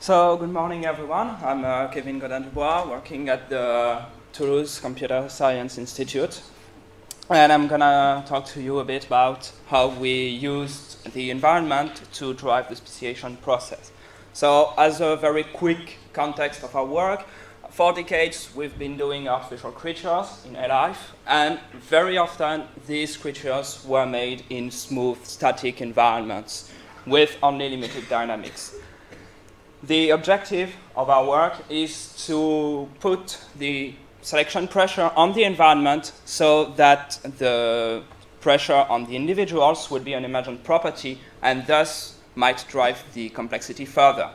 So, good morning, everyone. I'm Kevin Godin-Dubois, working at the Toulouse Computer Science Institute. And I'm going to talk to you a bit about how we used the environment to drive the speciation process. So, as a very quick context of our work, for decades we've been doing artificial creatures in life, and very often these creatures were made in smooth, static environments with only limited dynamics. The objective of our work is to put the selection pressure on the environment so that the pressure on the individuals would be an emergent property and thus might drive the complexity further.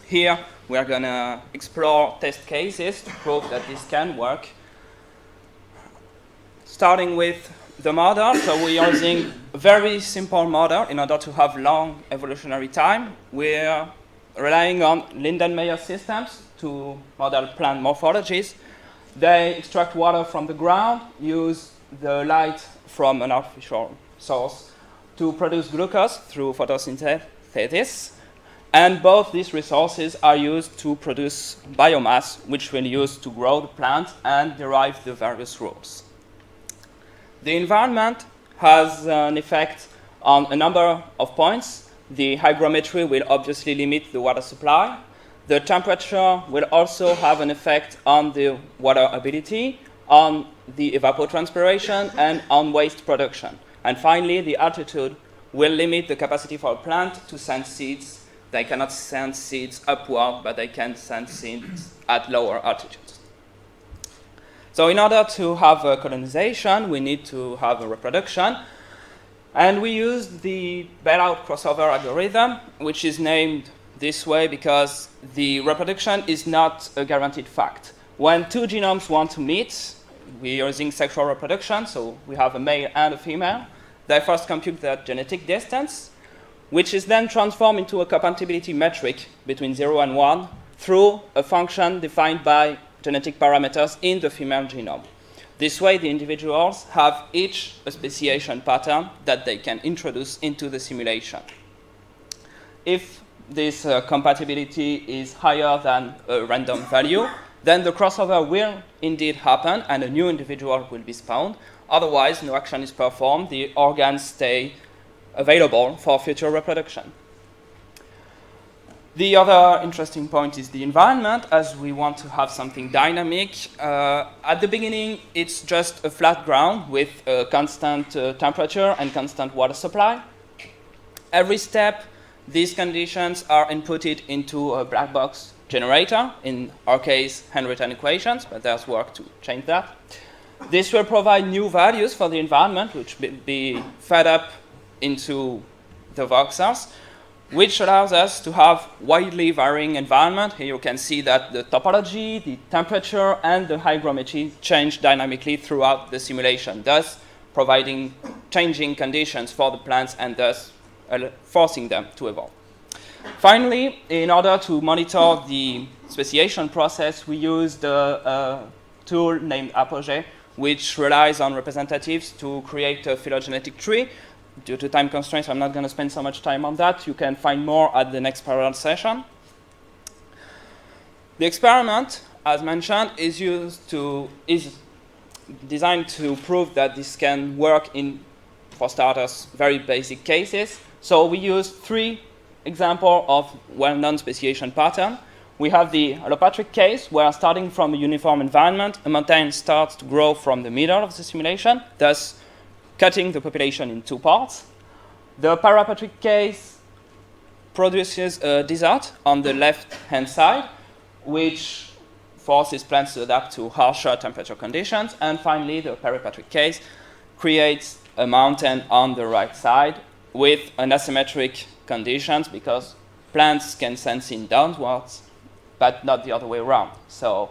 Here we are going to explore test cases to prove that this can work. Starting with the model, so we are using a very simple model in order to have long evolutionary time. We're relying on Linden-Meyer systems to model plant morphologies. They extract water from the ground, use the light from an artificial source to produce glucose through photosynthesis. And both these resources are used to produce biomass, which we'll use to grow the plant and derive the various rules. The environment has an effect on a number of points. The hygrometry will obviously limit the water supply. The temperature will also have an effect on the water ability, on the evapotranspiration, and on waste production. And finally, the altitude will limit the capacity for a plant to send seeds. They cannot send seeds upward, but they can send seeds at lower altitudes. So in order to have a colonization, we need to have a reproduction. And we used the bailout crossover algorithm, which is named this way because the reproduction is not a guaranteed fact. When two genomes want to meet, we're using sexual reproduction, so we have a male and a female. They first compute their genetic distance, which is then transformed into a compatibility metric between 0 and 1 through a function defined by genetic parameters in the female genome. This way, the individuals have each a speciation pattern that they can introduce into the simulation. If this compatibility is higher than a random value, then the crossover will indeed happen and a new individual will be spawned. Otherwise, no action is performed. The organs stay available for future reproduction. The other interesting point is the environment, as we want to have something dynamic. At the beginning, it's just a flat ground with a constant temperature and constant water supply. Every step, these conditions are inputted into a black box generator, in our case, handwritten equations, but there's work to change that. This will provide new values for the environment, which will be fed up into the voxels, which allows us to have widely varying environment. Here you can see that the topology, the temperature, and the hygrometry change dynamically throughout the simulation, thus providing changing conditions for the plants and thus forcing them to evolve. Finally, in order to monitor the speciation process, we used a tool named Apogee, which relies on representatives to create a phylogenetic tree. Due to time constraints, I'm not going to spend so much time on that. You can find more at the next parallel session. The experiment, as mentioned, is designed to prove that this can work in, for starters, very basic cases. So we used 3 examples of well-known speciation pattern. We have the allopatric case, where starting from a uniform environment, a mountain starts to grow from the middle of the simulation, thus cutting the population in 2 parts. The parapatric case produces a desert on the left-hand side, which forces plants to adapt to harsher temperature conditions. And finally, the peripatric case creates a mountain on the right side with an asymmetric conditions because plants can sense in downwards, but not the other way around. So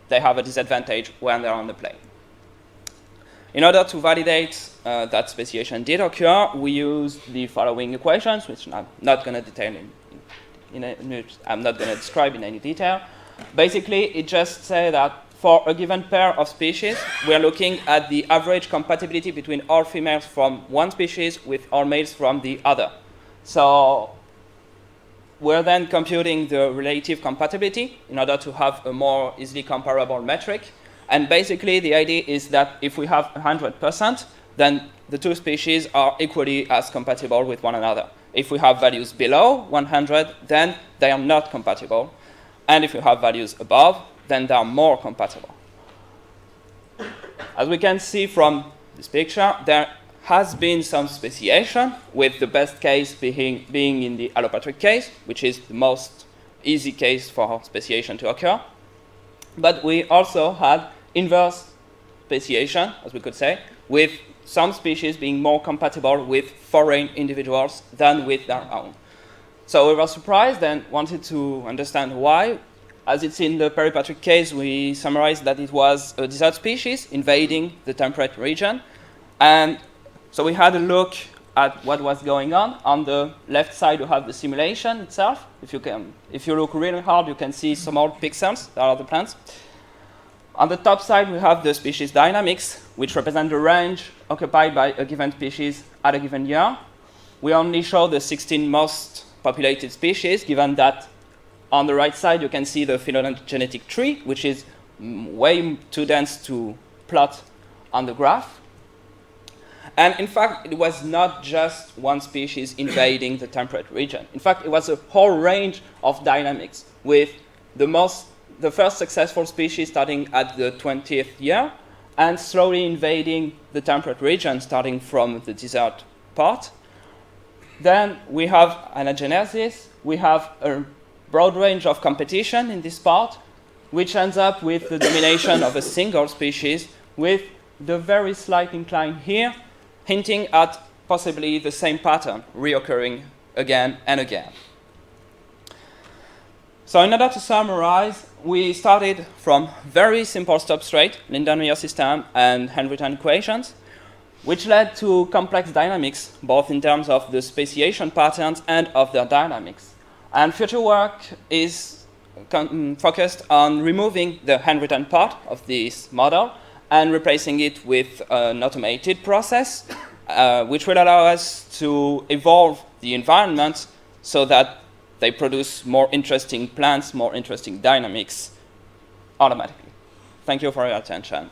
they have a disadvantage when they're on the plane. In order to validate that speciation did occur, we used the following equations, which I'm not going to detail I'm not going to describe in any detail. Basically, it just says that for a given pair of species, we are looking at the average compatibility between all females from one species with all males from the other. So we're then computing the relative compatibility in order to have a more easily comparable metric. And basically, the idea is that if we have 100%, then the two species are equally as compatible with one another. If we have values below 100, then they are not compatible. And if we have values above, then they are more compatible. As we can see from this picture, there has been some speciation, with the best case being in the allopatric case, which is the most easy case for speciation to occur. But we also had inverse speciation, as we could say, with some species being more compatible with foreign individuals than with their own. So we were surprised and wanted to understand why. As it's in the peripatric case, we summarized that it was a desert species invading the temperate region. And so we had a look at what was going on. On the left side, you have the simulation itself. If you look really hard, you can see some old pixels. That are the plants. On the top side, we have the species dynamics, which represent the range occupied by a given species at a given year. We only show the 16 most populated species, given that on the right side, you can see the phylogenetic tree, which is way too dense to plot on the graph. And in fact, it was not just one species invading the temperate region. In fact, it was a whole range of dynamics, with the first successful species starting at the 20th year and slowly invading the temperate region starting from the desert part. Then we have anagenesis. We have a broad range of competition in this part, which ends up with the domination of a single species, with the very slight incline here, hinting at possibly the same pattern reoccurring again and again. So in order to summarize, we started from very simple substrate, Lindenmayer system and handwritten equations, which led to complex dynamics, both in terms of the speciation patterns and of their dynamics. And future work is focused on removing the handwritten part of this model and replacing it with an automated process, which will allow us to evolve the environment so that they produce more interesting plants, more interesting dynamics automatically. Thank you for your attention.